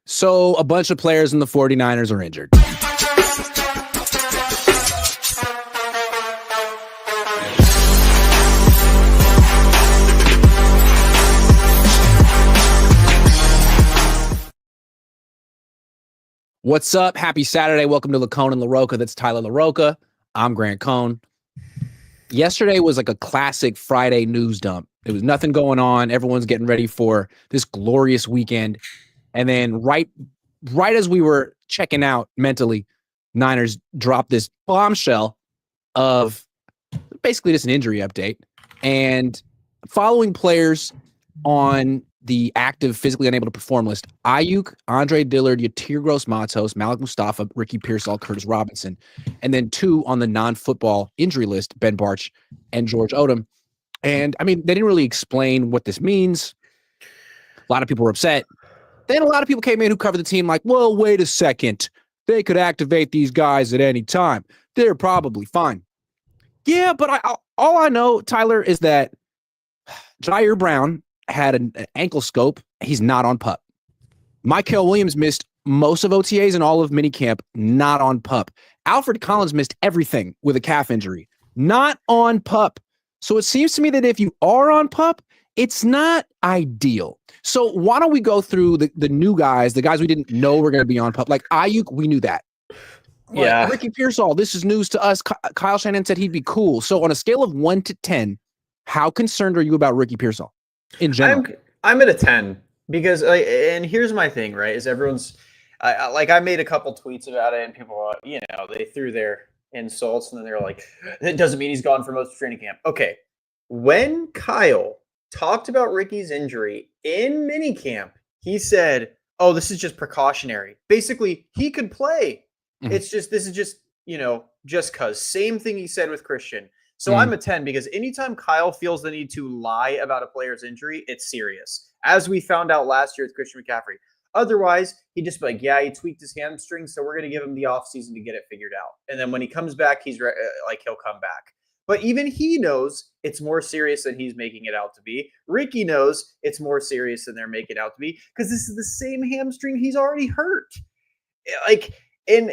So a bunch of players in the 49ers are injured. What's up? Happy Saturday. Welcome to LaCohn and LaRocca. That's Tyler LaRocca. I'm Grant Cohn. Yesterday was like a classic Friday news dump. There was nothing going on. Everyone's getting ready for this glorious weekend. And then right as we were checking out mentally, Niners dropped this bombshell of basically just an injury update. And following players on the active, physically unable to perform list: Ayuk, Andre Dillard, Yatir Gross-Matos, Malik Mustafa, Ricky Pearsall, Curtis Robinson. And then two on the non-football injury list: Ben Barch and George Odom. And I mean, they didn't really explain what this means. A lot of people were upset. Then a lot of people came in who covered the team like, well, wait a second. They could activate these guys at any time. They're probably fine. Yeah, but all I know, Tyler, is that Jair Brown had an ankle scope. He's not on PUP. Mykel Williams missed most of OTAs and all of minicamp, not on PUP. Alfred Collins missed everything with a calf injury, not on PUP. So it seems to me that if you are on PUP, it's not ideal. So why don't we go through the new guys, the guys we didn't know were going to be on PUP? Like Ayuk, we knew that. Yeah. Ricky Pearsall, this is news to us. Kyle Shanahan said he'd be cool. So on a scale of 1 to 10, how concerned are you about Ricky Pearsall in general? I'm at a 10 because, and here's my thing, right? Is everyone's I made a couple tweets about it, and people, they threw their insults, and then they're like, "It doesn't mean he's gone for most of training camp." Okay, when Kyle talked about Ricky's injury in minicamp, he said, "Oh, this is just precautionary." Basically, he could play. Mm-hmm. This is just just cause. Same thing he said with Christian. So I'm a 10 because anytime Kyle feels the need to lie about a player's injury, it's serious. As we found out last year with Christian McCaffrey. Otherwise, he'd just be like, yeah, he tweaked his hamstring, so we're going to give him the offseason to get it figured out. And then when he comes back, he'll come back. But even he knows it's more serious than he's making it out to be. Ricky knows it's more serious than they're making it out to be because this is the same hamstring he's already hurt. And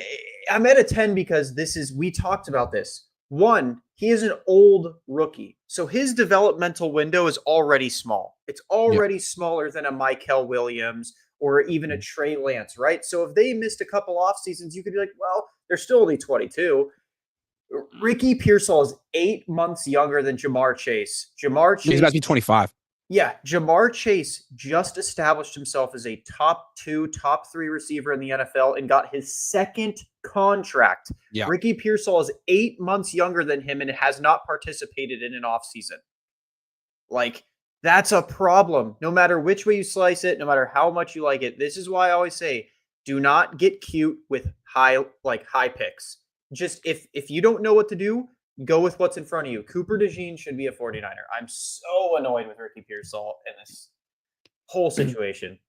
I'm at a 10 because we talked about this. One, he is an old rookie. So his developmental window is already small. It's already smaller than a Mykel Williams or even a Trey Lance, right? So if they missed a couple off seasons, you could be like, well, they're still only 22. Ricky Pearsall is 8 months younger than Jamar Chase. He's about to be 25. Yeah, Jamar Chase just established himself as a top 2, top 3 receiver in the NFL and got his second contract. Yeah. Ricky Pearsall is 8 months younger than him and has not participated in an offseason. That's a problem. No matter which way you slice it, no matter how much you like it. This is why I always say, do not get cute with high picks. Just if you don't know what to do, go with what's in front of you. Cooper DeJean should be a 49er. I'm so annoyed with Ricky Pearsall in this whole situation.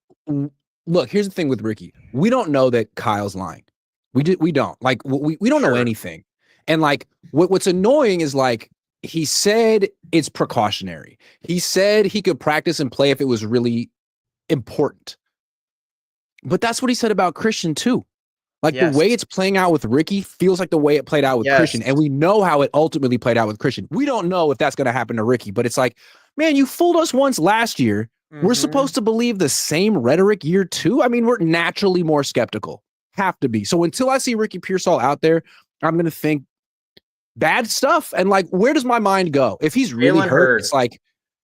Look, here's the thing with Ricky. We don't know that Kyle's lying. We don't. We don't know anything. And what's annoying is he said it's precautionary. He said he could practice and play if it was really important. But that's what he said about Christian too. The way it's playing out with Ricky feels like the way it played out with Christian. And we know how it ultimately played out with Christian. We don't know if that's going to happen to Ricky, but it's man, you fooled us once last year. Mm-hmm. We're supposed to believe the same rhetoric year 2. I mean, we're naturally more skeptical. Have to be. So until I see Ricky Pearsall out there, I'm going to think bad stuff. And where does my mind go? If he's really hurt, it's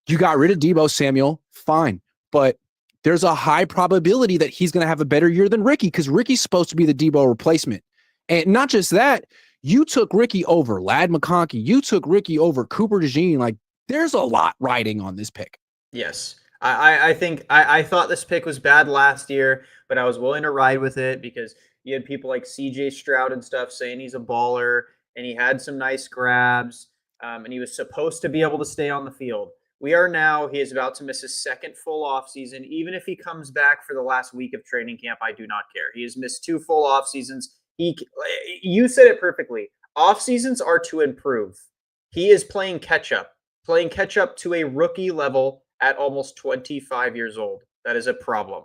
you got rid of Deebo Samuel, fine. But there's a high probability that he's going to have a better year than Ricky because Ricky's supposed to be the Deebo replacement. And not just that, you took Ricky over Ladd McConkey. You took Ricky over Cooper DeJean. There's a lot riding on this pick. Yes. I think I thought this pick was bad last year, but I was willing to ride with it because you had people like CJ Stroud and stuff saying he's a baller and he had some nice grabs and he was supposed to be able to stay on the field. He is about to miss his second full offseason. Even if he comes back for the last week of training camp, I do not care. He has missed 2 full off seasons. You said it perfectly. Off seasons are to improve. He is playing catch up to a rookie level at almost 25 years old. That is a problem.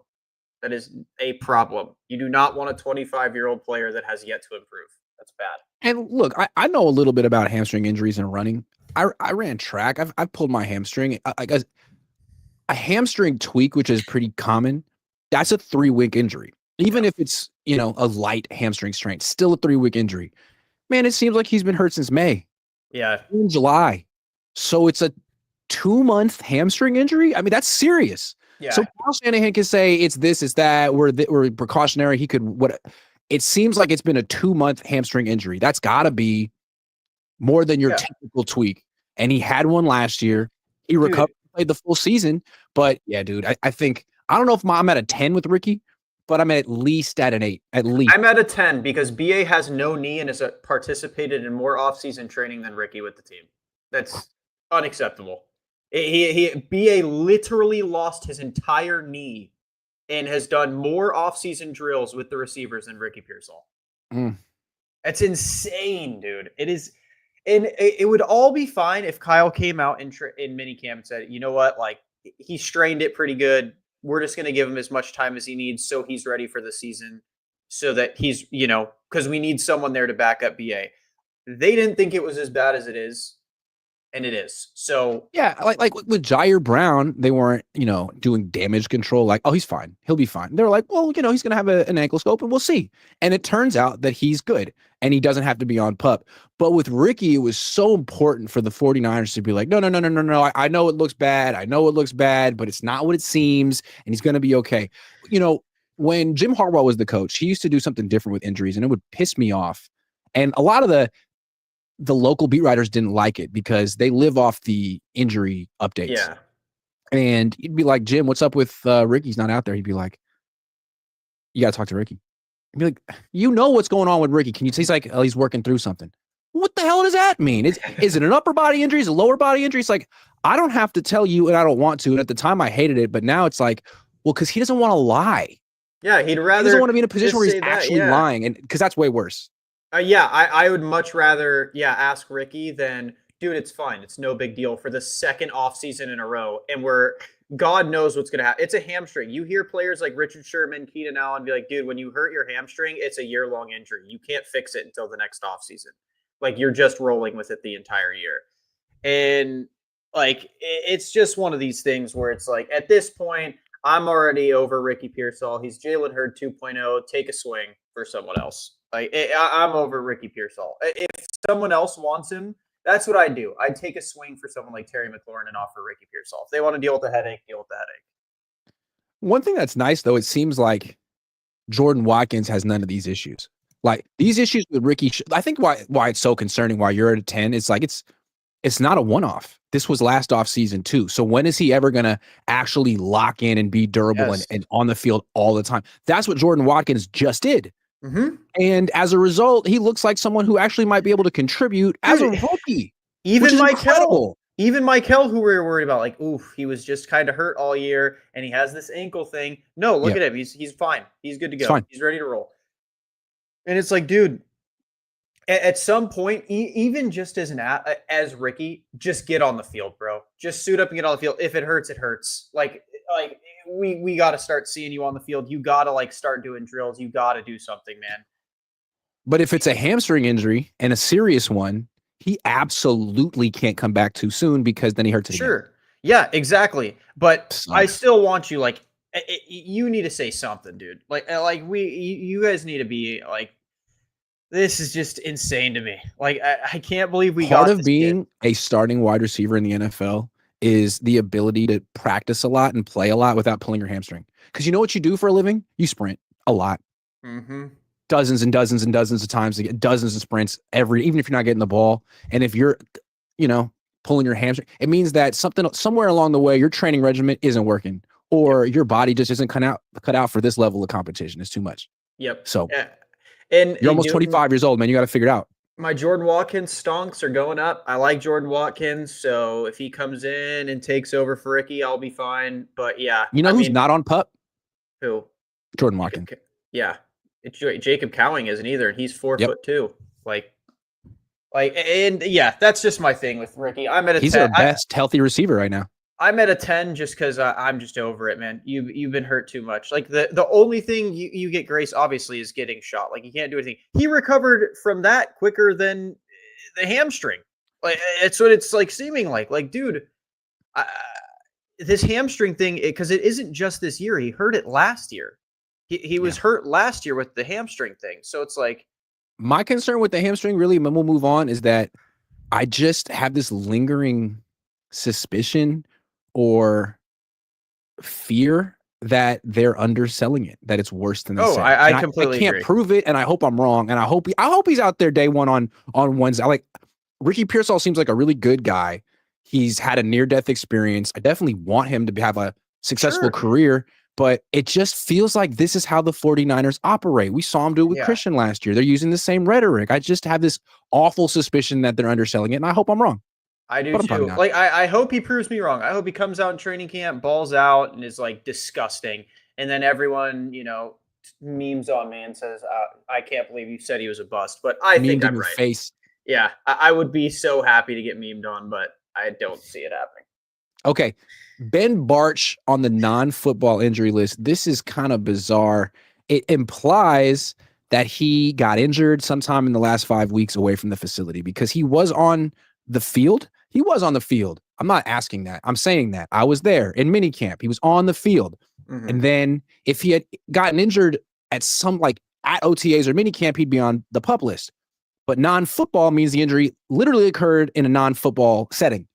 That is a problem. You do not want a 25-year-old player that has yet to improve. That's bad. And look, I know a little bit about hamstring injuries and running. I ran track. I've pulled my hamstring. I guess a hamstring tweak, which is pretty common, that's a 3-week injury. Even if it's, a light hamstring strain, still a 3-week injury. Man, it seems like he's been hurt since May. Yeah. In July. So it's a 2-month hamstring injury. I mean, that's serious. Yeah. So Kyle Shanahan can say it's this, it's that. We're precautionary. He could it seems like it's been a 2-month hamstring injury. That's got to be more than your typical tweak. And he had one last year. He recovered, played the full season. But yeah, dude, I think I don't know if I'm at a 10 with Ricky, but I'm at least at an 8. At least I'm at a 10 because BA has no knee and has participated in more off-season training than Ricky with the team. That's unacceptable. BA literally lost his entire knee and has done more off-season drills with the receivers than Ricky Pearsall. That's insane, dude. It is, and it would all be fine if Kyle came out in minicamp and said, you know what, like he strained it pretty good. We're just going to give him as much time as he needs so he's ready for the season, so that he's, because we need someone there to back up BA. They didn't think it was as bad as it is. And it is. So yeah, like with Jair Brown, they weren't, doing damage control. Like, oh, he's fine. He'll be fine. They're like, well, he's going to have an ankle scope and we'll see. And it turns out that he's good and he doesn't have to be on PUP. But with Ricky, it was so important for the 49ers to be like, no. I know it looks bad. But it's not what it seems. And he's going to be okay. When Jim Harbaugh was the coach, he used to do something different with injuries and it would piss me off. And a lot of the local beat writers didn't like it because they live off the injury updates. Yeah. And he'd be like, Jim, what's up with Ricky's not out there? He'd be like, you got to talk to Ricky. He'd be like, what's going on with Ricky. Can you say? He's like, oh, he's working through something. What the hell does that mean? Is it an upper body injury? Is it a lower body injury? It's like, I don't have to tell you and I don't want to. And at the time I hated it, but now it's like, well, because he doesn't want to lie. Yeah, he doesn't want to be in a position where he's actually lying. And because that's way worse. I would much rather, ask Ricky than, dude, it's fine. It's no big deal for the second offseason in a row. And God knows what's going to happen. It's a hamstring. You hear players like Richard Sherman, Keenan Allen be like, dude, when you hurt your hamstring, it's a year-long injury. You can't fix it until the next offseason. Like, you're just rolling with it the entire year. And, like, it's just one of these things where it's like, at this point, I'm already over Ricky Pearsall. He's Jalen Hurd 2.0. Take a swing for someone else. Like, I'm over Ricky Pearsall. If someone else wants him, that's what I'd do. I'd take a swing for someone like Terry McLaurin and offer Ricky Pearsall. If they want to deal with the headache, deal with the headache. One thing that's nice, though, it seems like Jordan Watkins has none of these issues. Like, these issues with Ricky, I think why it's so concerning, why you're at a 10, it's like it's not a one-off. This was last off season too. So when is he ever going to actually lock in and be durable and on the field all the time? That's what Jordan Watkins just did. Mm-hmm. And as a result, he looks like someone who actually might be able to contribute as a rookie. Even Michael, who we were worried about, like, oof, he was just kind of hurt all year and he has this ankle thing. No, look at him. He's fine. He's good to go. He's ready to roll. And it's like, dude, at some point, even just as Ricky, just get on the field, bro. Just suit up and get on the field. If it hurts, it hurts. Like we got to start seeing you on the field. You got to start doing drills. You got to do something, man. But if it's a hamstring injury and a serious one, he absolutely can't come back too soon because then he hurts it again. Sure. Yeah, exactly. But I still want you, you need to say something, dude. You guys need to be like, this is just insane to me. Like, I can't believe we got part of being a starting wide receiver in the NFL is the ability to practice a lot and play a lot without pulling your hamstring. Because you know what you do for a living? You sprint a lot. Mm-hmm. Dozens and dozens and dozens of times to get dozens of sprints even if you're not getting the ball. And if you're, pulling your hamstring, it means that somewhere along the way, your training regimen isn't working or your body just isn't cut out for this level of competition. It's too much. Yep. So and you're almost 25 years old, man. You got to figure it out. My Jordan Watkins stonks are going up. I like Jordan Watkins, so if he comes in and takes over for Ricky, I'll be fine. But yeah, who's not on PUP? Who? Jordan Watkins. Yeah, it's Jacob Cowing isn't either, and he's 4'2". And yeah, that's just my thing with Ricky. I'm at a He's our best healthy receiver right now. I'm at a 10 just because I'm just over it, man. You've been hurt too much. Like the only thing you get grace obviously is getting shot. Like you can't do anything. He recovered from that quicker than the hamstring. Like it's what it's like seeming like. Like, dude, I, this hamstring thing, because it isn't just this year. He hurt it last year. He was hurt last year with the hamstring thing. So it's like, my concern with the hamstring, really, and then we'll move on, is that I just have this lingering suspicion or fear that they're underselling it, that it's worse than they say. I completely I can't agree. prove it, and I hope I'm wrong. And I hope he's out there day one on Wednesday. Like, Ricky Pearsall seems like a really good guy. He's had a near-death experience. I definitely want him to have a successful career, but it just feels like this is how the 49ers operate. We saw him do it with Christian last year. They're using the same rhetoric. I just have this awful suspicion that they're underselling it, and I hope I'm wrong. I do too. Like, I hope he proves me wrong. I hope he comes out in training camp, balls out, and is like disgusting. And then everyone, memes on me and says, I can't believe you said he was a bust. But I think I'm right. Face. Yeah, I would be so happy to get memed on, but I don't see it happening. Okay. Ben Bartch on the non-football injury list. This is kind of bizarre. It implies that he got injured sometime in the last 5 weeks away from the facility, because he was on the field. He was on the field. I'm not asking that. I'm saying that. I was there in minicamp. He was on the field. Mm-hmm. And then if he had gotten injured at at OTAs or minicamp, he'd be on the PUP list. But non-football means the injury literally occurred in a non-football setting.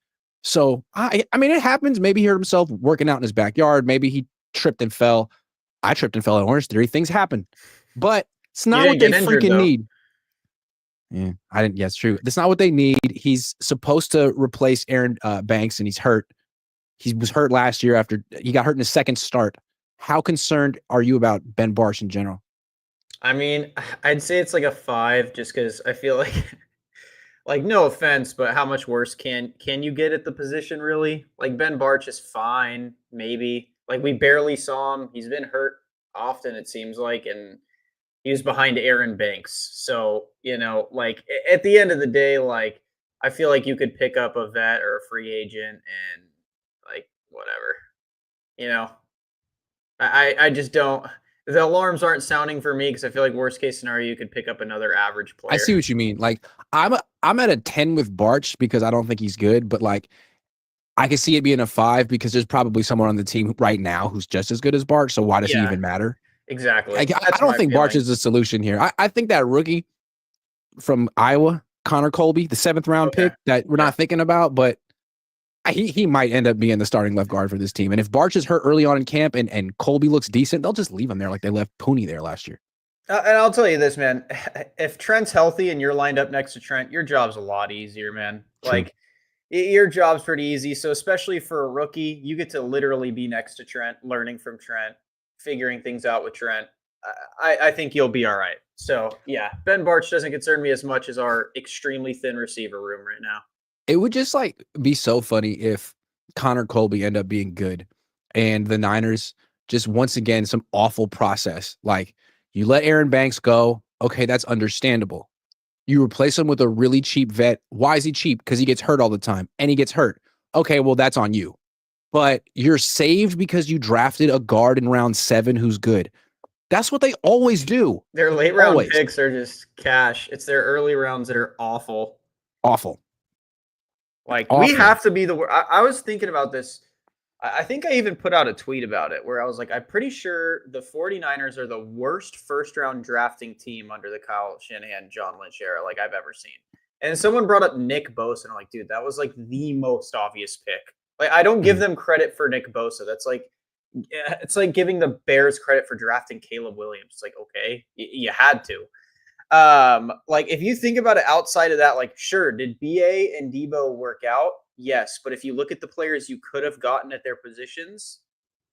So, I mean, it happens. Maybe he hurt himself working out in his backyard. Maybe he tripped and fell. I tripped and fell at Orange Theory. Things happen. But it's not what they freaking need. Yeah, I didn't. Yeah, it's true. That's not what they need. He's supposed to replace Aaron Banks, and he's hurt. He was hurt last year after he got hurt in his second start. How concerned are you about Ben Bartch in general? I mean, I'd say it's like a 5, just because I feel like no offense, but how much worse can you get at the position, really? Like, Ben Bartch is fine, maybe. Like, we barely saw him. He's been hurt often, it seems like, and he was behind Aaron Banks. So, like, at the end of the day, like, I feel like you could pick up a vet or a free agent and, like, whatever. I just don't. The alarms aren't sounding for me, because I feel like worst case scenario, you could pick up another average player. I see what you mean. Like, I'm at a 10 with Bartch because I don't think he's good, but like, I can see it being a 5 because there's probably someone on the team right now who's just as good as Bartch. So why does he even matter? Exactly. I don't think Bartch is the solution here. I think that rookie from Iowa, Connor Colby, the 7th round pick that we're not thinking about, but he might end up being the starting left guard for this team. And if Bartch is hurt early on in camp and Colby looks decent, they'll just leave him there like they left Pooney there last year. And I'll tell you this, man. If Trent's healthy and you're lined up next to Trent, your job's a lot easier, man. True. Like, your job's pretty easy. So especially for a rookie, you get to literally be next to Trent, learning from Trent, figuring things out with Trent. I think you'll be all right. So, yeah, Ben Bartch doesn't concern me as much as our extremely thin receiver room right now. It would just be so funny if Connor Colby ended up being good and the Niners just once again some awful process. Like, you let Aaron Banks go. Okay, that's understandable. You replace him with a really cheap vet. Why is he cheap? Because he gets hurt all the time and he gets hurt. Okay, well, that's on you. But you're saved because you drafted a guard in round 7 who's good. That's what they always do. Their late round picks are just cash. It's their early rounds that are awful. Awful. Like, we have to be the worst. I was thinking about this. I think I even put out a tweet about it where I was like, I'm pretty sure the 49ers are the worst first-round drafting team under the Kyle Shanahan, John Lynch era like I've ever seen. And someone brought up Nick Bosa, and I'm like, dude, that was like the most obvious pick. Like, I don't give them credit for Nick Bosa. That's like, it's like giving the Bears credit for drafting Caleb Williams. It's like, okay, you had to. Like, if you think about it outside of that, like, sure, did BA and Debo work out? Yes, but if you look at the players you could have gotten at their positions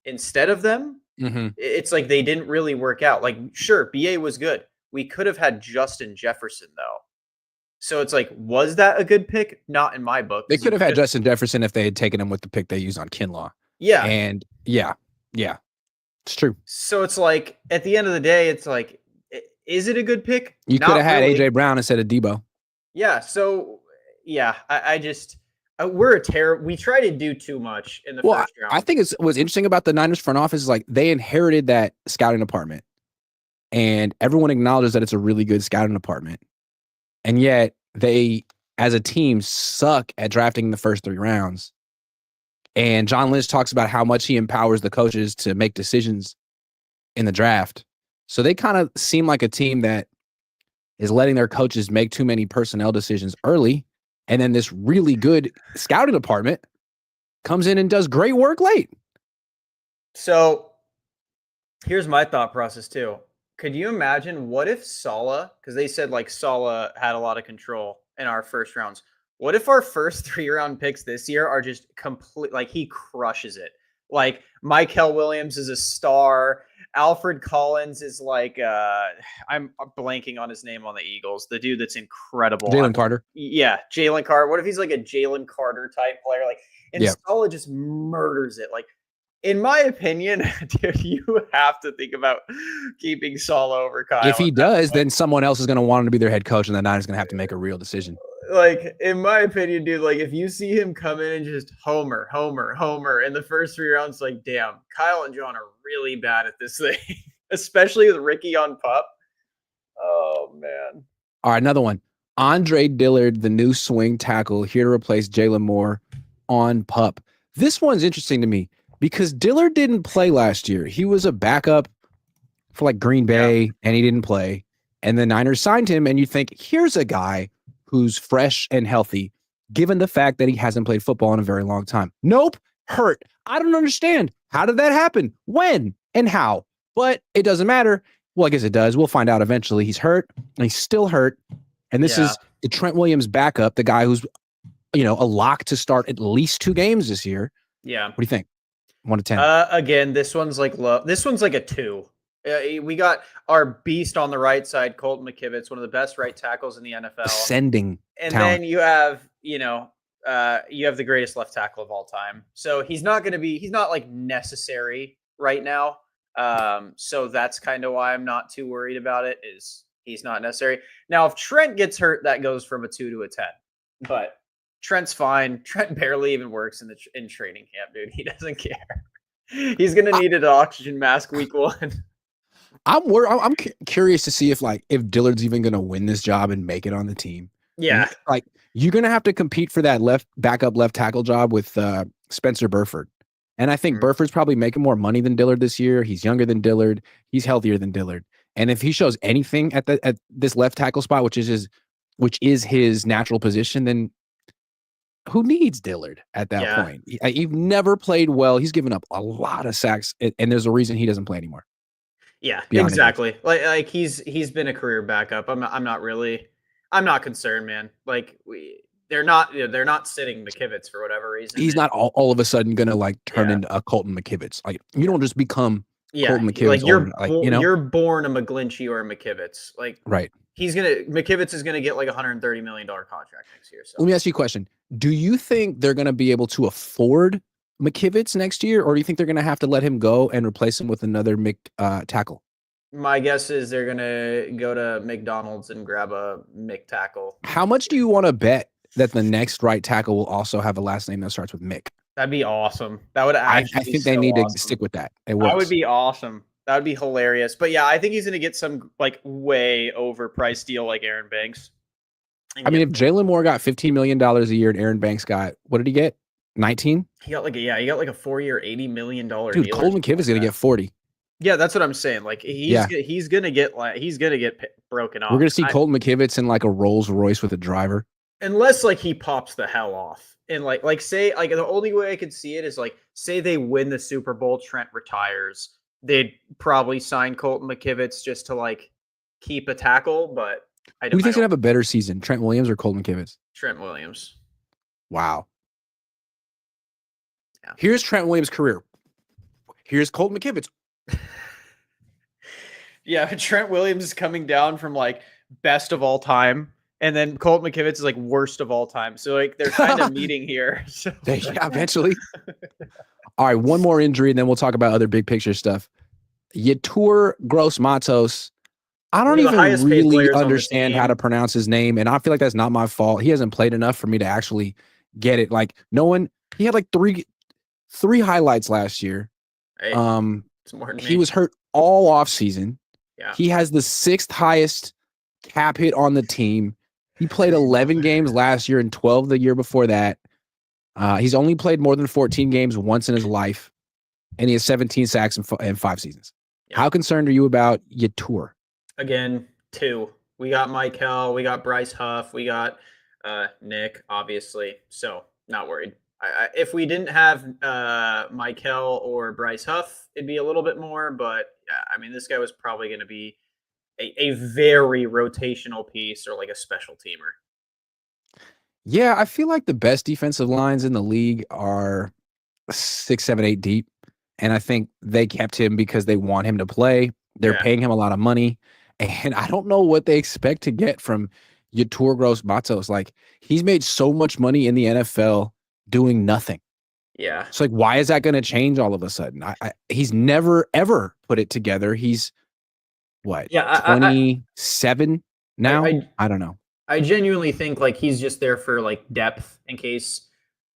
instead of them, it's like they didn't really work out. Like, sure, BA was good. We could have had Justin Jefferson, though. So it's like, was that a good pick? Not in my book. They could have had Justin Jefferson if they had taken him with the pick they used on Kinlaw. Yeah. And yeah, it's true. So it's like, at the end of the day, it's like, is it a good pick? You could have had AJ Brown instead of Debo. Yeah. So, yeah, I We try to do too much in the Well, first round. I think what's interesting about the Niners front office is like they inherited that scouting department, and everyone acknowledges that it's a really good scouting department, and yet they, as a team, suck at drafting in the first 3 rounds. And John Lynch talks about how much he empowers the coaches to make decisions in the draft. So they kind of seem like a team that is letting their coaches make too many personnel decisions early. And then this really good scouting department comes in and does great work late. So here's my thought process too. Could you imagine what if Saleh, because they said like Saleh had a lot of control in our first rounds. What if our first 3-round picks this year are just complete, like he crushes it? Like Michael Williams is a star. Alfred Collins is like, I'm blanking on his name on the Eagles. The dude that's incredible. Jalen Carter. Yeah, Jalen Carter. What if he's like a Jalen Carter type player? Like, and Saleh just murders it. Like, in my opinion, dude, you have to think about keeping Saleh over Kyle. If he does, then someone else is going to want him to be their head coach, and the Niners going to have to make a real decision. Like, in my opinion, dude, like if you see him come in and just homer in the first 3 rounds, like, damn, Kyle and John are really bad at this thing, especially with Ricky on PUP. Oh, man. All right, another one. Andre Dillard, the new swing tackle, here to replace Jalen Moore on PUP. This one's interesting to me because Dillard didn't play last year. He was a backup for like Green Bay, and he didn't play. And the Niners signed him, and you think, here's a guy who's fresh and healthy, given the fact that he hasn't played football in a very long time. Nope, hurt. I don't understand. How did that happen? When and how? But it doesn't matter. Well, I guess it does. We'll find out eventually. He's hurt, and he's still hurt. And this is the Trent Williams backup, the guy who's, a lock to start at least 2 games this year. Yeah. What do you think? 1 to 10. Again, this one's like low. This one's like a 2. We got our beast on the right side, Colton McKivitz, one of the best right tackles in the NFL. Ascending and talent. Then you have, you have the greatest left tackle of all time. So he's not like necessary right now. So that's kind of why I'm not too worried about it, is he's not necessary. Now, if Trent gets hurt, that goes from a 2 to a 10. But Trent's fine. Trent barely even works in training camp, dude. He doesn't care. He's going to need an oxygen mask week 1. I'm curious to see if Dillard's even going to win this job and make it on the team. Yeah. Like, you're going to have to compete for that backup left tackle job with Spencer Burford. And I think Burford's probably making more money than Dillard this year. He's younger than Dillard. He's healthier than Dillard. And if he shows anything at this left tackle spot, which is his natural position, then who needs Dillard at that point? You've never played well. He's given up a lot of sacks, and there's a reason he doesn't play anymore. Yeah, exactly. Like he's been a career backup. I'm not concerned, man. Like they're not sitting McKivitz for whatever reason. He's not all of a sudden gonna turn into a Colton McKivitz. Like, you don't just become Colton McKivitz. Like you're born a McGlinchey or a McKivitz. Like, right. McKivitz is gonna get like $130 million contract next year. So let me ask you a question. Do you think they're gonna be able to afford McKivitz next year, or do you think they're going to have to let him go and replace him with another tackle? My guess is they're going to go to McDonald's and grab a Mick tackle. How much do you want to bet that the next right tackle will also have a last name that starts with Mick? That'd be awesome. That would actually I think they need to stick with that. It works. That would be awesome. That would be hilarious. But yeah, I think he's going to get some way overpriced deal like Aaron Banks. I mean, if Jalen Moore got $15 million a year and Aaron Banks got, what did he get? 19? He got like a 4-year, $80 million Dude, deal. Cole McKivitz is going to get 40. Yeah, that's what I'm saying. Like he's going to get broken off. We're going to see Colton McKivitz in like a Rolls Royce with a driver. Unless he pops the hell off. And say the only way I could see it is say they win the Super Bowl, Trent retires. They'd probably sign Colton McKivitz just to keep a tackle, but Who do you think's going to have a better season, Trent Williams or Colton McKivitz? Trent Williams. Wow. Yeah. Here's Trent Williams' career. Here's Colton McKivitz. Yeah, Trent Williams is coming down from best of all time, and then Colton McKivitz is worst of all time. So they're kind of meeting here. So. Yeah, eventually. All right, one more injury, and then we'll talk about other big picture stuff. Yetur Gross-Matos. I don't even really understand how to pronounce his name, and I feel like that's not my fault. He hasn't played enough for me to actually get it. Like no one. He had like three highlights last year. Hey, it's more than He me. was hurt all off season. Yeah. He has the 6th highest cap hit on the team. He played 11 games last year and 12 the year before that. He's only played more than 14 games once in his life, and he has 17 sacks in 5 seasons. Yeah. How concerned are you about Yetur? Again, 2. We got Michael, we got Bryce Huff, we got Nick, obviously. So not worried. If we didn't have Michael or Bryce Huff, it'd be a little bit more. But yeah, I mean, this guy was probably going to be a very rotational piece or like a special teamer. Yeah, I feel like the best defensive lines in the league are 6, 7, 8 deep. And I think they kept him because they want him to play. They're paying him a lot of money. And I don't know what they expect to get from Yetur Gross-Matos. Like, he's made so much money in the NFL doing nothing. Yeah. So, like, why is that going to change all of a sudden? He's never, ever put it together. He's, what, 27 now? I don't know. I genuinely think, like, he's just there for, like, depth in case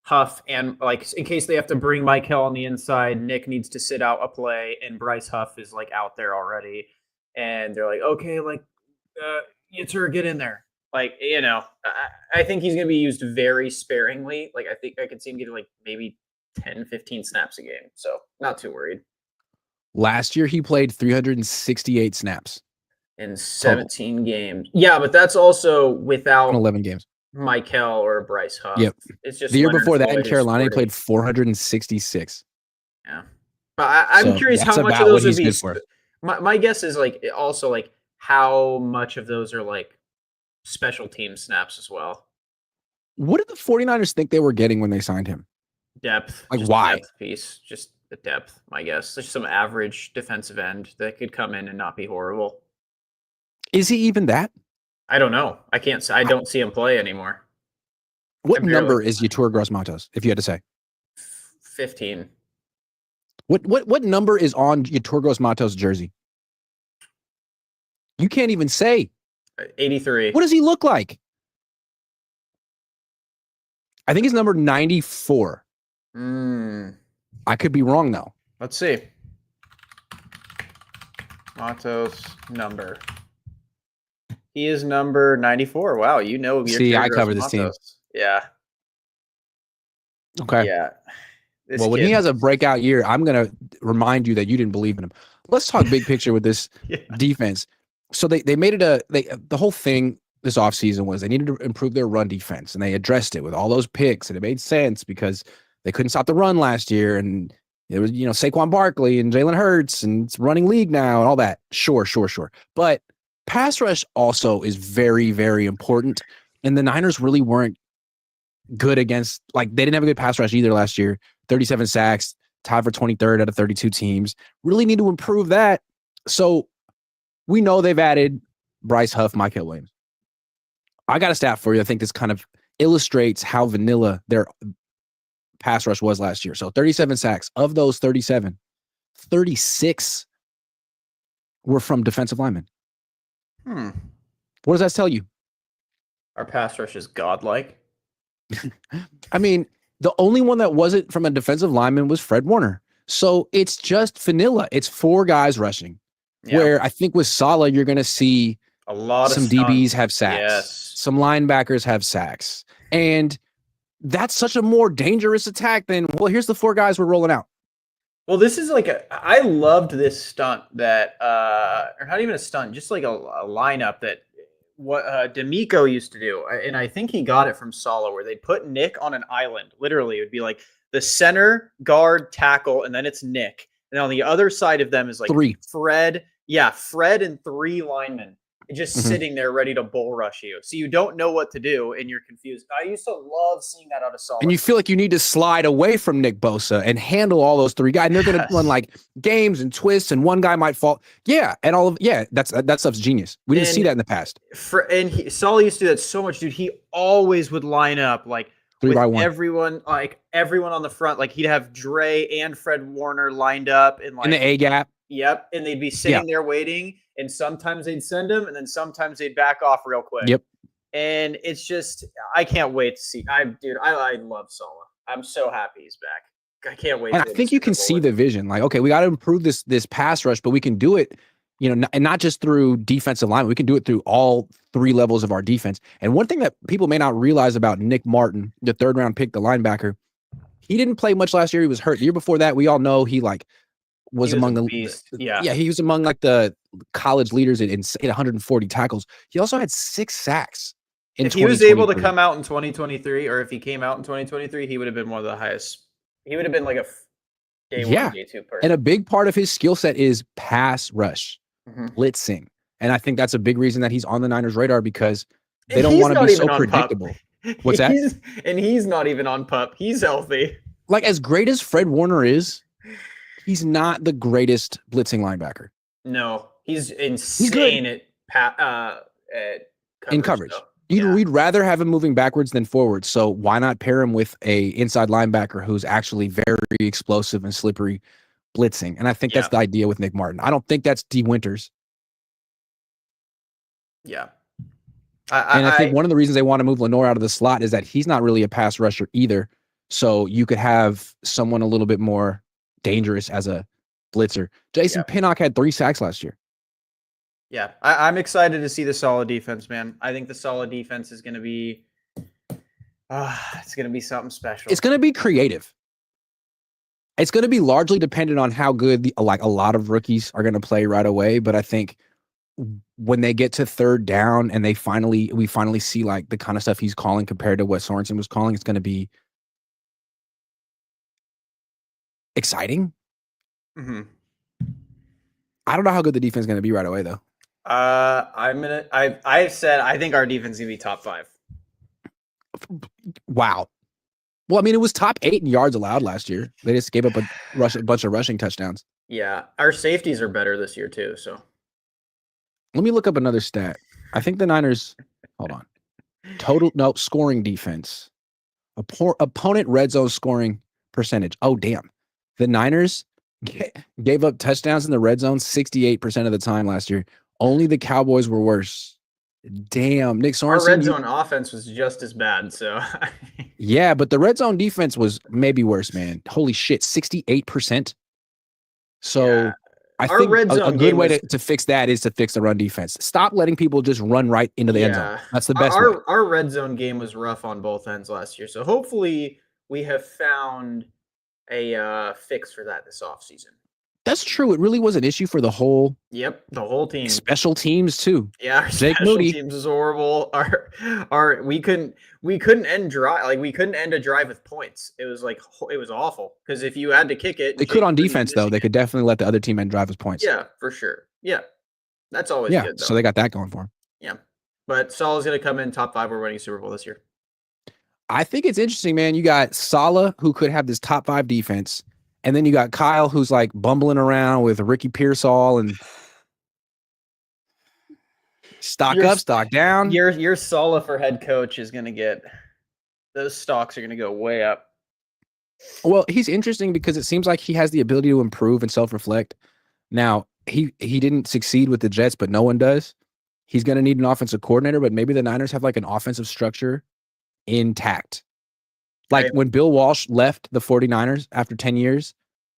Huff and, like, in case they have to bring Michael on the inside, Nick needs to sit out a play, and Bryce Huff is, like, out there already. And they're like, okay, like, Yetur, get in there. Like, you know, I think he's going to be used very sparingly. Like, I think I could see him getting, like, maybe 10, 15 snaps a game. So, not too worried. Last year, he played 368 snaps. In 17 games. Yeah, but that's also without 11 games. Michael or Bryce Huff. Yep. It's just the year before that in Carolina, he played 466. Yeah. But I'm curious how much of those would be. My guess is like also like how much of those are like special team snaps as well. What did the 49ers think they were getting when they signed him? Depth. Like why? Depth piece. Just the depth, my guess. There's some average defensive end that could come in and not be horrible. Is he even that? I don't know. I can't. I don't see him play anymore. What number is Yetur Gross-Matos, if you had to say? 15. What number is on Yetur Gross-Matos' jersey? You can't even say. 83. What does he look like? I think he's number 94. I could be wrong, though. Let's see. Matos number. He is number 94. Wow, you know. See, I cover this team. Yeah. Okay. Yeah. Well, when he has a breakout year, I'm going to remind you that you didn't believe in him. Let's talk big picture with this defense. So they made it the whole thing this offseason was they needed to improve their run defense, and they addressed it with all those picks, and it made sense because they couldn't stop the run last year, and it was, Saquon Barkley and Jalen Hurts, and it's running league now and all that. Sure. But pass rush also is very, very important, and the Niners really weren't good against, like, they didn't have a good pass rush either last year. 37 sacks, tied for 23rd out of 32 teams. Really need to improve that. So we know they've added Bryce Huff, Michael Williams. I got a stat for you. I think this kind of illustrates how vanilla their pass rush was last year. So 37 sacks. Of those 37, 36 were from defensive linemen. What does that tell you? Our pass rush is godlike. I mean, the only one that wasn't from a defensive lineman was Fred Warner. So it's just vanilla. It's 4 guys rushing. Yeah. Where I think with Saleh, you're going to see a lot some of DBs have sacks. Yes. Some linebackers have sacks. And that's such a more dangerous attack than, well, here's the 4 guys we're rolling out. Well, this is like I loved this stunt that, or not even a stunt, just like a lineup that what D'Amico used to do. And I think he got it from Saleh, where they'd put Nick on an island. Literally, it would be like the center, guard, tackle, and then it's Nick. And on the other side of them is like 3. Fred. Yeah, Fred and 3 linemen just sitting there ready to bull rush you. So you don't know what to do and you're confused. I used to love seeing that out of Saleh. And you feel like you need to slide away from Nick Bosa and handle all those 3 guys. And they're going to run like games and twists, and one guy might fall. Yeah, and that stuff's genius. We didn't see that in the past. Saleh used to do that so much, dude. He always would line up like 3 by 1. Everyone on the front. Like he'd have Dre and Fred Warner lined up in the A gap. Yep, and they'd be sitting there waiting, and sometimes they'd send him, and then sometimes they'd back off real quick. Yep. And it's just, I can't wait to see. I love Sala. I'm so happy he's back. I can't wait. And To I think you can see the vision. Like, okay, we got to improve this pass rush, but we can do it, and not just through defensive line. We can do it through all three levels of our defense. And one thing that people may not realize about Nick Martin, the third round pick, the linebacker, he didn't play much last year. He was hurt. The year before that, we all know he was among the beast. he was among the college leaders in 140 tackles. He also had 6 sacks. If he was able to come out in 2023, or if he came out in 2023, he would have been one of the highest. He would have been like a day 1, day 2 person. And a big part of his skill set is pass rush, blitzing. And I think that's a big reason that he's on the Niners' radar, because they don't want to be so predictable. What's that? He's not even on PUP. He's healthy. Like, as great as Fred Warner is, he's not the greatest blitzing linebacker. No, he's insane in coverage. We'd rather have him moving backwards than forwards. So why not pair him with a inside linebacker who's actually very explosive and slippery blitzing? And I think that's the idea with Nick Martin. I don't think that's D. Winters. Yeah. I think one of the reasons they want to move Lenore out of the slot is that he's not really a pass rusher either. So you could have someone a little bit more dangerous as a blitzer. Jason Pinnock had 3 sacks last year. Yeah, I'm excited to see the solid defense, man. I think the solid defense is going to be it's going to be something special. It's going to be creative. It's going to be largely dependent on how good a lot of rookies are going to play right away. But I think when they get to third down and we finally see like the kind of stuff he's calling compared to what Sorensen was calling, it's going to be exciting. Mm-hmm. I don't know how good the defense is going to be right away, though. I've said I think our defense is going to be top 5. Wow. Well, I mean, it was top 8 in yards allowed last year. They just gave up a bunch of rushing touchdowns. Yeah, our safeties are better this year too. So let me look up another stat. I think the Niners. Hold on. Scoring defense. Opponent red zone scoring percentage. Oh, damn. The Niners gave up touchdowns in the red zone 68% of the time last year. Only the Cowboys were worse. Damn, Nick Sorensen. Our red zone offense was just as bad. So yeah, but the red zone defense was maybe worse, man. Holy shit, 68%. So I think a good way to fix that is to fix the run defense. Stop letting people just run right into the end zone. That's the best way. Our red zone game was rough on both ends last year. So hopefully we have found a fix for that this offseason. That's true. It really was an issue for the whole. Yep, the whole team. Special teams too. Yeah, our special teams was horrible. We couldn't end drive. Like, we couldn't end a drive with points. It was awful, because if you had to kick it, they could on defense though. They could definitely let the other team end drive with points. Yeah, for sure. Yeah, that's always good. Though. So they got that going for them. Yeah, but Salah's going to come in top 5. We're winning Super Bowl this year. I think it's interesting, man. You got Salah, who could have this top 5 defense. And then you got Kyle, who's like bumbling around with Ricky Pearsall and stock up, stock down. Your Salah for head coach is going to get those stocks are going to go way up. Well, he's interesting because it seems like he has the ability to improve and self-reflect. Now, he didn't succeed with the Jets, but no one does. He's going to need an offensive coordinator, but maybe the Niners have like an offensive structure intact. Like when Bill Walsh left the 49ers after 10 years,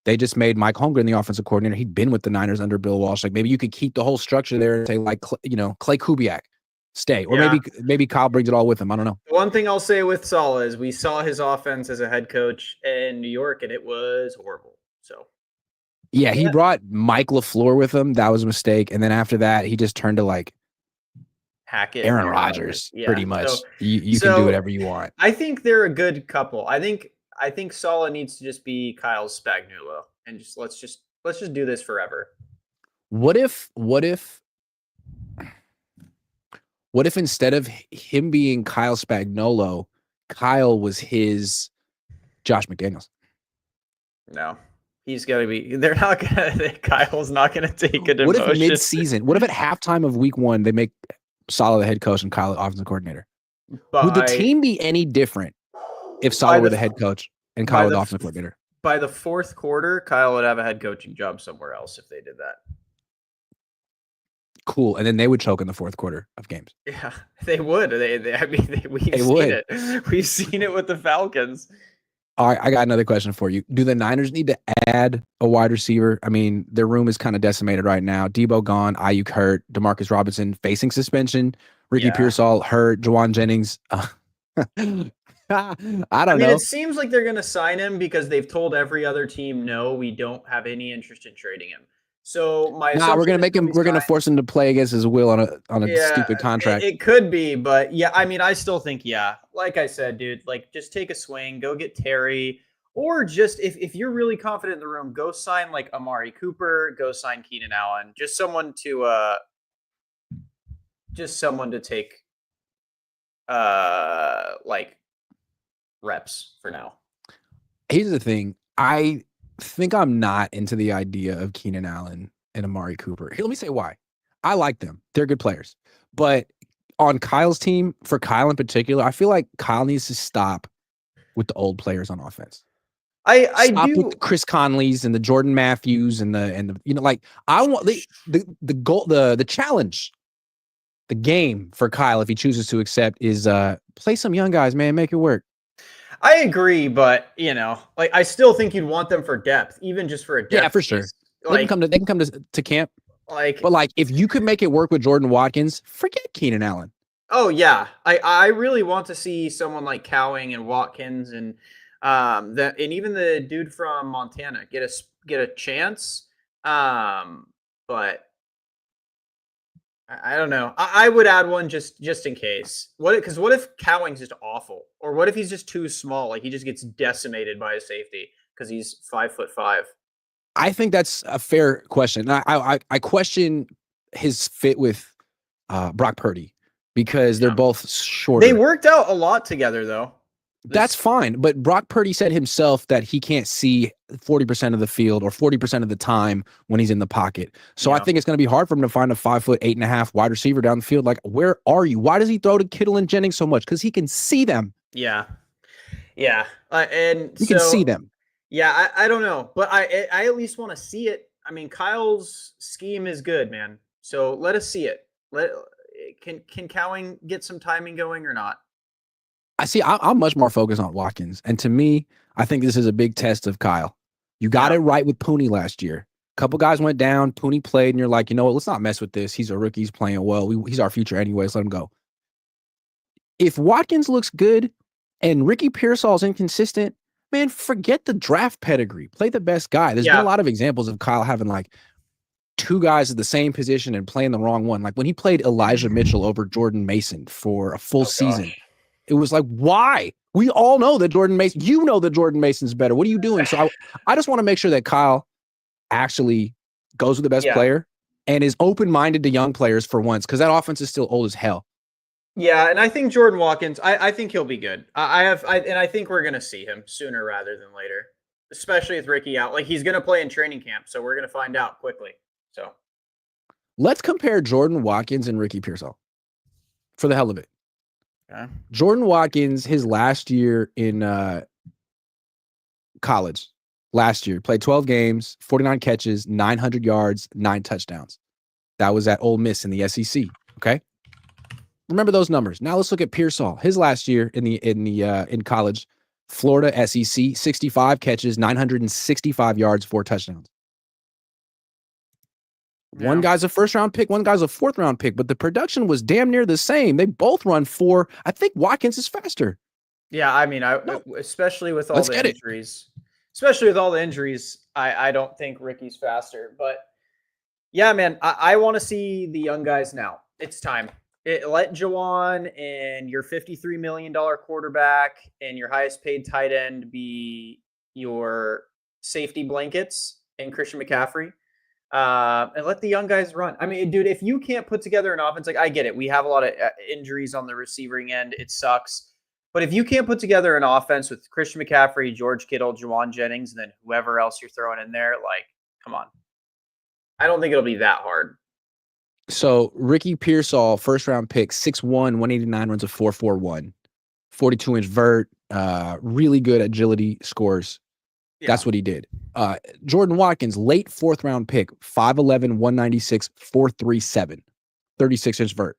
they just made Mike Holmgren the offensive coordinator. He'd been with the Niners under Bill Walsh. Like, maybe you could keep the whole structure there and say, like, Clay Kubiak, stay. Or maybe Kyle brings it all with him. I don't know. One thing I'll say with Saleh is we saw his offense as a head coach in New York, and it was horrible. So yeah, he brought Mike LaFleur with him. That was a mistake. And then after that, he just turned to like Hackett, Aaron Rodgers, pretty much. So, you can do whatever you want. I think they're a good couple. I think Saleh needs to just be Kyle's Spagnuolo, and let's just do this forever. What if instead of him being Kyle Spagnuolo, Kyle was his Josh McDaniels? No. He's got to be. They're not gonna. Kyle's not gonna take a demotion. What if mid-season? What if at halftime of week 1 they make Saleh the head coach and Kyle the offensive coordinator? Would the team be any different if Saleh were the head coach and Kyle the offensive coordinator? By the 4th quarter, Kyle would have a head coaching job somewhere else if they did that. cool. And then they would choke in the fourth quarter of games. Yeah, they would. I mean, we've They seen would. it. We've seen it with the Falcons. All right, I got another question for you. Do the Niners need to add a wide receiver? I mean, their room is kind of decimated right now. Debo gone, Ayuk hurt, Demarcus Robinson facing suspension, Ricky Pearsall hurt, Juwan Jennings. I don't mean, know. it seems like they're going to sign him because they've told every other team, no, we don't have any interest in trading him. So my we're gonna make him. We're gonna force him to play against his will on a stupid contract. It could be, but yeah, I mean, I still think like I said, dude, like just take a swing, go get Terry, or just if you're really confident in the room, go sign like Amari Cooper, go sign Keenan Allen, just someone to take like reps for now. Here's the thing. I think I'm not into the idea of Keenan Allen and Amari Cooper. Here, let me say why. I like them. They're good players. But on Kyle's team, for Kyle in particular, I feel like Kyle needs to stop with the old players on offense. I stop do with the Chris Conleys and the Jordan Matthews and the like I want the goal, the challenge, the game for Kyle, if he chooses to accept, is play some young guys, man, make it work. I agree, but like I still think you'd want them for depth, even just for a depth. Yeah, for sure. Like, they can come to camp. But like if you could make it work with Jordan Watkins, forget Keenan Allen. Oh yeah, I really want to see someone like Cowing and Watkins and and even the dude from Montana get a chance. But I don't know. I would add one just in case. What if Cowing's just awful, or what if he's just too small? Like he just gets decimated by a safety because he's 5'5". I think that's a fair question. I question his fit with Brock Purdy because they're both shorter. They worked out a lot together though. That's fine, but Brock Purdy said himself that he can't see 40% of the field or 40% of the time when he's in the pocket. So I think it's going to be hard for him to find a 5'8.5" wide receiver down the field. Like, where are you? Why does he throw to Kittle and Jennings so much? Because he can see them. Yeah, and you can see them. Yeah, I don't know, but I at least want to see it. I mean, Kyle's scheme is good, man. So let us see it. Can Cowing get some timing going or not? I'm much more focused on Watkins. And to me, I think this is a big test of Kyle. You got it right with Pooney last year. A couple guys went down. Pooney played, and you're like, you know what? Let's not mess with this. He's a rookie. He's playing well. He's our future anyways. Let him go. If Watkins looks good and Ricky Pearsall's inconsistent, man, forget the draft pedigree. Play the best guy. There's been a lot of examples of Kyle having like two guys at the same position and playing the wrong one. Like when he played Elijah Mitchell over Jordan Mason for a full season. It was like, why? We all know that Jordan Mason's better. What are you doing? So I just want to make sure that Kyle actually goes with the best player and is open-minded to young players for once, because that offense is still old as hell. Yeah, and I think Jordan Watkins, I think he'll be good. I think we're going to see him sooner rather than later, especially with Ricky out. Like he's going to play in training camp, so we're going to find out quickly. So let's compare Jordan Watkins and Ricky Pearsall for the hell of it. Okay. Jordan Watkins, his last year in college, played 12 games, 49 catches, 900 yards, 9 touchdowns. That was at Ole Miss in the SEC. Okay, remember those numbers. Now let's look at Pearsall. His last year in college, Florida SEC, 65 catches, 965 yards, 4 touchdowns. One guy's a first-round pick, one guy's a fourth-round pick, but the production was damn near the same. They both run 4. I think Watkins is faster. Yeah, I mean, especially with all the injuries. Especially with all the injuries, I don't think Ricky's faster. But yeah, man, I want to see the young guys now. It's time. Let Juwan and your $53 million quarterback and your highest-paid tight end be your safety blankets and Christian McCaffrey. And let the young guys run. I mean, dude, if you can't put together an offense, like I get it. We have a lot of injuries on the receiving end. It sucks. But if you can't put together an offense with Christian McCaffrey, George Kittle, Juwan Jennings, and then whoever else you're throwing in there, like, come on. I don't think it'll be that hard. So Ricky Pearsall, first-round pick, 6'1", 189, runs a 4.41, 42-inch vert, really good agility scores. Yeah. That's what he did. Jordan Watkins, late 4th round pick, 5'11", 196, 4.37. 36-inch vert.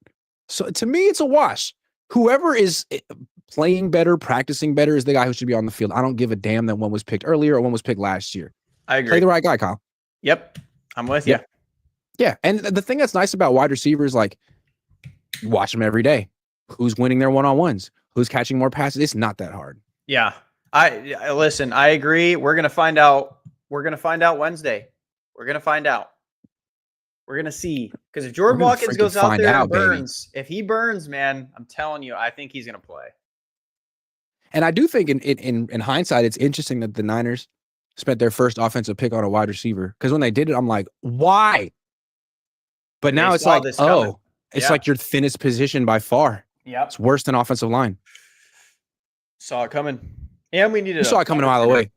So to me, it's a wash. Whoever is playing better, practicing better is the guy who should be on the field. I don't give a damn that one was picked earlier or one was picked last year. I agree. Play the right guy, Kyle. Yep. I'm with you. Yeah. And the thing that's nice about wide receivers, like, you watch them every day. Who's winning their one-on-ones? Who's catching more passes? It's not that hard. Yeah. I listen, I agree. We're going to find out. We're going to find out Wednesday. We're going to find out. We're going to see. Because if Jordan Watkins goes out there and burns, if he burns, man, I'm telling you, I think he's going to play. And I do think in hindsight, it's interesting that the Niners spent their first offensive pick on a wide receiver. Because when they did it, I'm like, why? But now it's like, it's like your thinnest position by far. Yeah. It's worse than offensive line. Saw it coming. And we needed saw it coming a mile away.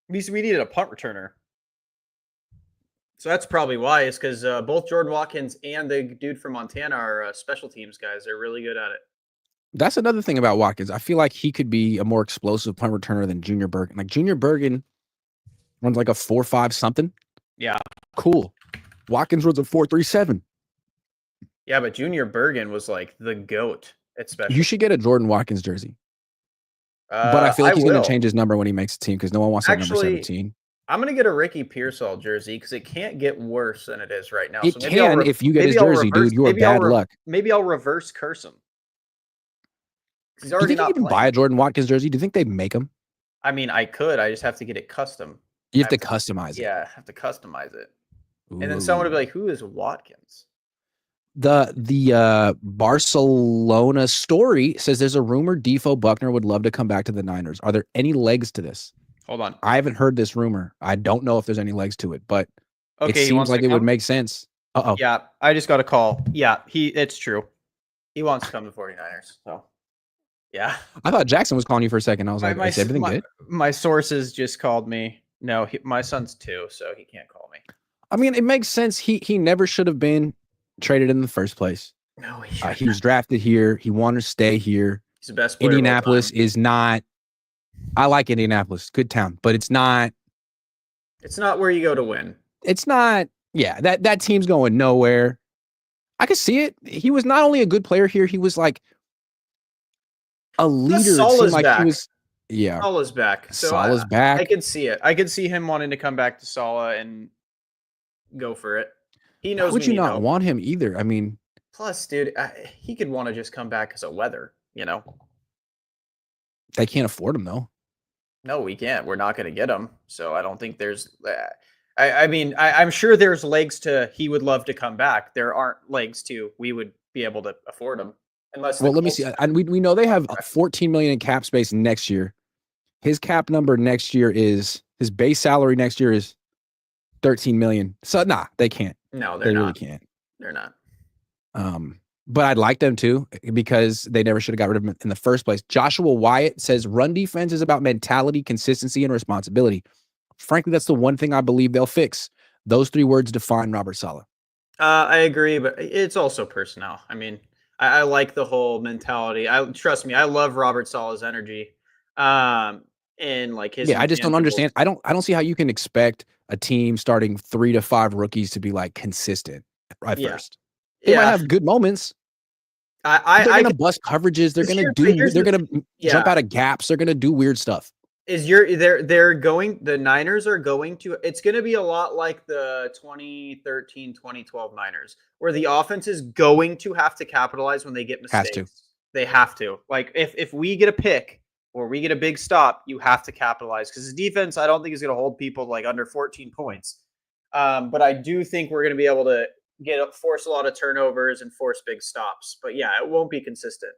We needed a punt returner. So that's probably why. Is because both Jordan Watkins and the dude from Montana are special teams guys. They're really good at it. That's another thing about Watkins. I feel like he could be a more explosive punt returner than Junior Bergen. Like Junior Bergen runs like a 4.5 something. Yeah. Cool. Watkins runs a 4.37. Yeah, but Junior Bergen was like the GOAT at special. You should get a Jordan Watkins jersey. But I feel like he's going to change his number when he makes the team because no one wants that number 17. I'm going to get a Ricky Pearsall jersey because it can't get worse than it is right now. It can if you get his jersey, dude. You are bad luck. Maybe I'll reverse curse him. He's already not playing. Do you think you can buy a Jordan Watkins jersey? Do you think they make them? I mean, I could. I just have to get it custom. You have to customize it. Yeah, I have to customize it. Ooh. And then someone would be like, who is Watkins? The Barcelona story says there's a rumor Defoe Buckner would love to come back to the Niners. Are there any legs to this? Hold on. I haven't heard this rumor. I don't know if there's any legs to it, but it seems like it would make sense. Uh-oh. Yeah, I just got a call. Yeah, it's true. He wants to come to 49ers. So, yeah. I thought Jackson was calling you for a second. I was like, is everything good? My sources just called me. No, my son's 2, so he can't call me. I mean, it makes sense. He never should have been traded in the first place. No, he was drafted here. He wanted to stay here. He's the best player. Indianapolis is not. I like Indianapolis, good town, but it's not. It's not where you go to win. It's not. Yeah, that team's going nowhere. I could see it. He was not only a good player here. He was like a leader. Salah's back. He was. Yeah, Salah's back. So Salah's back. I could see it. I could see him wanting to come back to Salah and go for it. He knows. Why would you not want him either? I mean, plus, dude, he could want to just come back as a weather. You know, they can't afford him though. No, we can't. We're not going to get him. So I don't think there's. I mean, I'm sure there's legs to. He would love to come back. There aren't legs to. We would be able to afford him unless. Well, let me see. And we know they have $14 million in cap space next year. His cap number next year is his base salary next year is $13 million. So they can't. No, they really can't. They're not. But I'd like them to because they never should have got rid of him in the first place. Joshua Wyatt says run defense is about mentality, consistency, and responsibility. Frankly, that's the one thing I believe they'll fix. Those 3 words define Robert Saleh. I agree, but it's also personnel. I mean, I like the whole mentality. Trust me, I love Robert Saleh's energy. And like his. Yeah, I just don't understand. I don't see how you can expect a team starting 3 to 5 rookies to be like consistent at first. They might have good moments. They're gonna bust coverages. They're gonna jump out of gaps. They're gonna do weird stuff. The Niners are going to. It's gonna be a lot like the 2013, 2012 Niners, where the offense is going to have to capitalize when they get mistakes. They have to. Like if we get a pick or we get a big stop, you have to capitalize because the defense, I don't think is gonna hold people like under 14 points. But I do think we're gonna be able to force a lot of turnovers and force big stops. But yeah, it won't be consistent.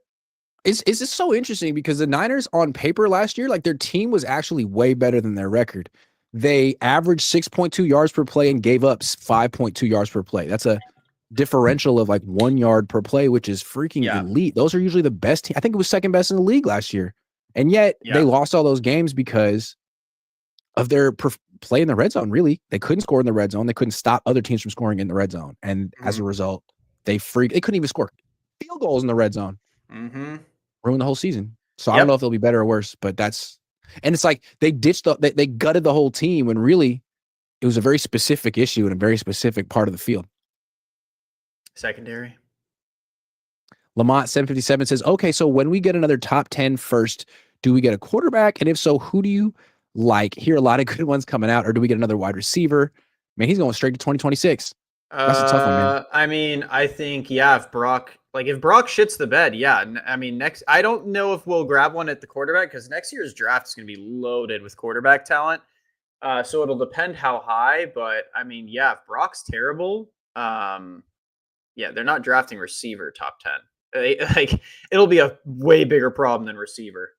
Is this so interesting because the Niners on paper last year, like their team was actually way better than their record. They averaged 6.2 yards per play and gave up 5.2 yards per play. That's a differential of like 1 yard per play, which is freaking elite. Those are usually the best team. I think it was second best in the league last year. And yet they lost all those games because of their play in the red zone. Really, they couldn't score in the red zone. They couldn't stop other teams from scoring in the red zone. And as a result, they couldn't even score field goals in the red zone. Ruined the whole season. So I don't know if they'll be better or worse, but and it's like they ditched they gutted the whole team when really it was a very specific issue in a very specific part of the field. Secondary. Lamont 757 says, okay, so when we get another top 10 first, do we get a quarterback? And if so, who do you like? Hear a lot of good ones coming out, or do we get another wide receiver? Man, he's going straight to 2026. That's a tough one, man. I mean, I think, if Brock shits the bed, I mean, I don't know if we'll grab one at the quarterback because next year's draft is going to be loaded with quarterback talent. So it'll depend how high, but I mean, if Brock's terrible, they're not drafting receiver top 10. It'll be a way bigger problem than receiver.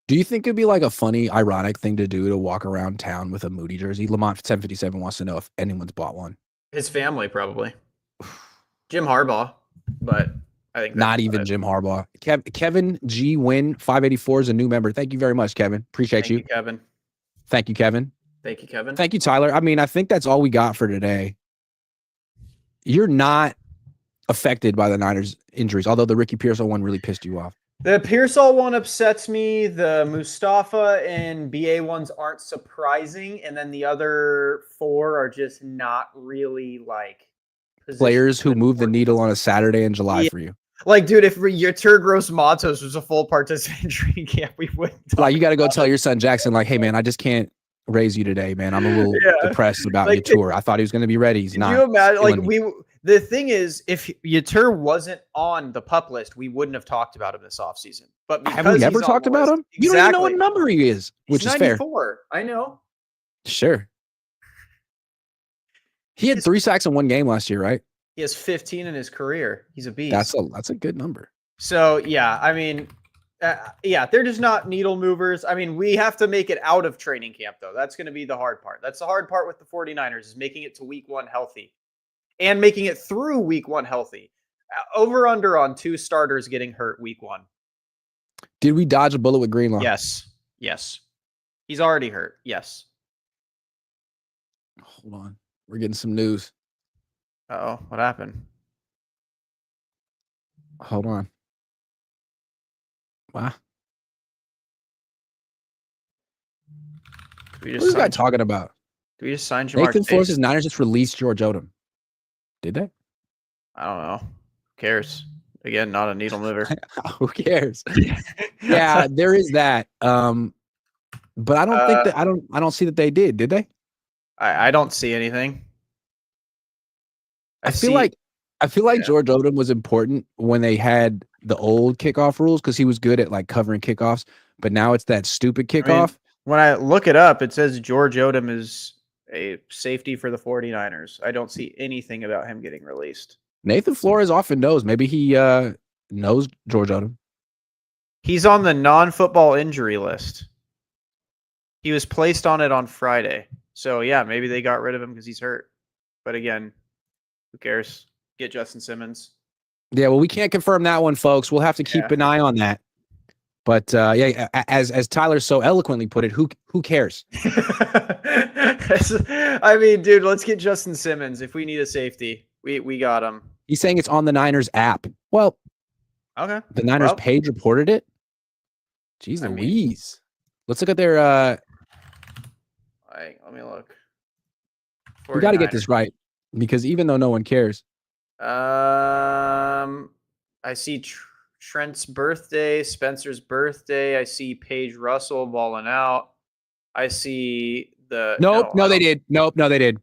Do you think it'd be like a funny, ironic thing to do to walk around town with a Moody jersey? Lamont 757 wants to know if anyone's bought one. His family probably. Jim Harbaugh, but I think not even Jim Harbaugh. Kevin G Win 584 is a new member. Thank you very much, Kevin. Appreciate you. Thank you, Kevin. Thank you, Kevin. Thank you, Kevin. Thank you, Tyler. I mean, I think that's all we got for today. You're not affected by the Niners injuries, although the Ricky Pearsall one really pissed you off. The Pearsall one upsets me. The Mustafa and BA ones aren't surprising. And then the other 4 are just not really like players who move the needle on a Saturday in July for you. Like, dude, if Yetur Gross-Matos was a full participant in training camp, we wouldn't. Like, you got to go tell your son Jackson, like, hey, man, I just can't raise you today, man. I'm a little depressed about Yetur. I thought he was going to be ready. He's not. Can you imagine? Like, the thing is, if Yetur wasn't on the PUP list, we wouldn't have talked about him this offseason. But have we ever talked about him? Exactly. You don't even know what number he is, which He's is 94. fair. I know. Sure. He had 3 sacks in one game last year, right? He has 15 in his career. He's a beast. That's a good number. So, I mean, they're just not needle movers. I mean, we have to make it out of training camp, though. That's going to be the hard part. That's the hard part with the 49ers is making it to week 1 healthy and making it through week 1 healthy. Over under on 2 starters getting hurt week 1. Did we dodge a bullet with Greenlaw? Yes. He's already hurt. Yes. Hold on. We're getting some news. Uh-oh. What happened? Hold on. Wow. What is this guy talking about? Do we just sign Jamar Nathan Flores' Niners just released George Odom. Did they? I don't know. Who cares? Again, not a needle mover. Who cares? Yeah, there is that. But I don't think that I don't see that they did they? I don't see anything. I feel like George Odom was important when they had the old kickoff rules because he was good at like covering kickoffs, but now it's that stupid kickoff. I mean, when I look it up, it says George Odom is a safety for the 49ers. I don't see anything about him getting released. Nathan Flores often knows. Maybe he knows George Odom. He's on the non-football injury list. He was placed on it on Friday. So, maybe they got rid of him because he's hurt. But again, who cares? Get Justin Simmons. Yeah, well, we can't confirm that one, folks. We'll have to keep an eye on that. But as Tyler so eloquently put it, who cares? I mean, dude, let's get Justin Simmons. If we need a safety, we got him. He's saying it's on the Niners app. Well, okay. The Niners page reported it. Jeez Louise. Let's look at their let me look. 49ers. We got to get this right because even though no one cares. I see Trent's birthday, Spencer's birthday. I see Paige Russell balling out. I see the they did. No, they did.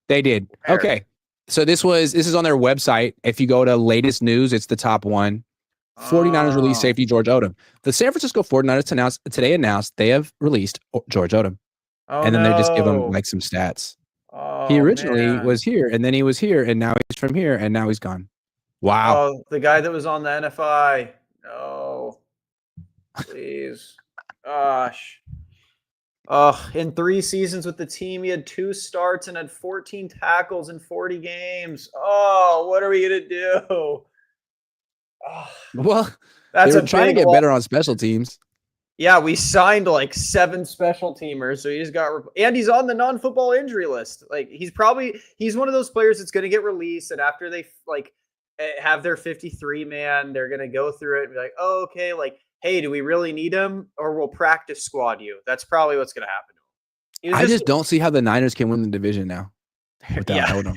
They did. Okay. So this is on their website. If you go to latest news, it's the top one. 49ers released safety George Odom. The San Francisco 49ers today announced they have released George Odom. And then they just give him like some stats. He originally was here, and then he was here, and now he's from here, and now he's gone. Wow. Oh, the guy that was on the NFI. No. Please. Gosh. In 3 seasons with the team, he had 2 starts and had 14 tackles in 40 games. Oh, what are we going to do? Oh, well, they were trying to get better on special teams. Yeah, we signed like 7 special teamers, so he just got and he's on the non-football injury list. Like he's one of those players that's going to get released, and after they like have their 53 man, they're going to go through it and be like, "Oh, okay, like, hey, do we really need him, or we'll practice squad you?" That's probably what's going to happen to him. I just don't see how the Niners can win the division now without Odom.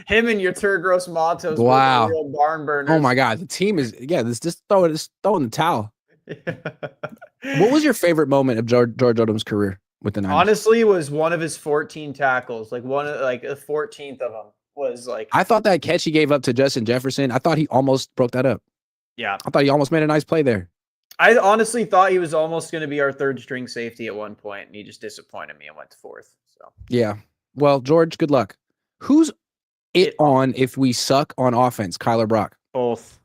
Him and your Turgros Matos were Wow. the real barn burners. Oh my God, the team is this just throwing the towel. What was your favorite moment of George Odom's career with the Niners? Honestly, was one of his 14 tackles. Like the 14th of them was like. I thought that catch he gave up to Justin Jefferson, I thought he almost broke that up. Yeah. I thought he almost made a nice play there. I honestly thought he was almost going to be our third string safety at one point, and he just disappointed me and went to fourth. So yeah. Well, George, good luck. Who's it on if we suck on offense? Kyle or Brock? Both.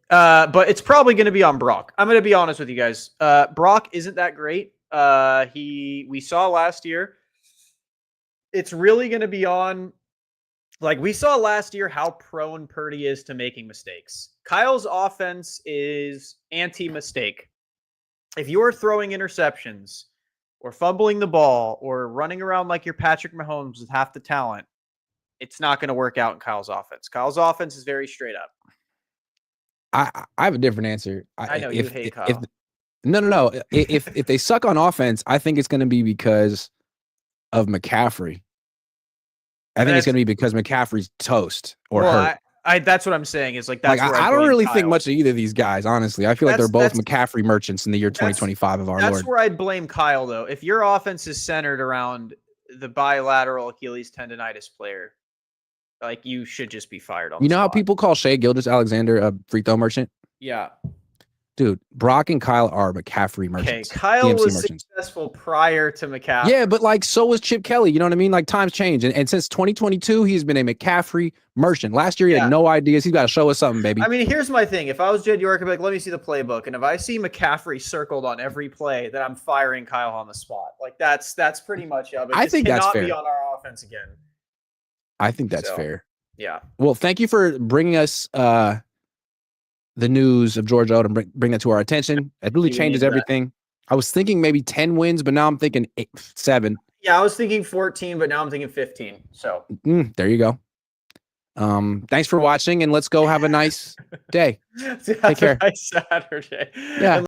But it's probably going to be on Brock. I'm going to be honest with you guys. Brock isn't that great. We saw last year. It's really going to be on. Like we saw last year how prone Purdy is to making mistakes. Kyle's offense is anti-mistake. If you're throwing interceptions or fumbling the ball or running around like you're Patrick Mahomes with half the talent, it's not going to work out in Kyle's offense. Kyle's offense is very straight up. I have a different answer. I know you hate Kyle. No. If they suck on offense, I think it's going to be because of McCaffrey. I think it's going to be because McCaffrey's toast or hurt. That's what I'm saying. Is like that's. I don't really think much of either of these guys. Honestly, I feel like they're both McCaffrey merchants in the year 2025 of our Lord. That's where I'd blame Kyle though. If your offense is centered around the bilateral Achilles tendonitis player, like you should just be fired on. You know how people call Shea Gilgeous-Alexander a free throw merchant? Yeah. Dude, Brock and Kyle are McCaffrey merchants. Okay, Kyle PMC was merchants. successful prior to McCaffrey. Yeah, but like so was Chip Kelly. You know what I mean? Like times change. And since 2022, he's been a McCaffrey merchant. Last year, he had no ideas. He's got to show us something, baby. I mean, here's my thing. If I was Jed York, I'd be like, let me see the playbook. And if I see McCaffrey circled on every play, then I'm firing Kyle on the spot. Like that's pretty much it. I think that's fair. Be on our offense again. I think that's fair. Yeah. Well, thank you for bringing us the news of George Odom, bring that to our attention. It really changes everything. I was thinking maybe 10 wins, but now I'm thinking 7. Yeah, I was thinking 14, but now I'm thinking 15. So there you go. Thanks for watching, and let's go have a nice day. Take care. Nice Saturday. Yeah.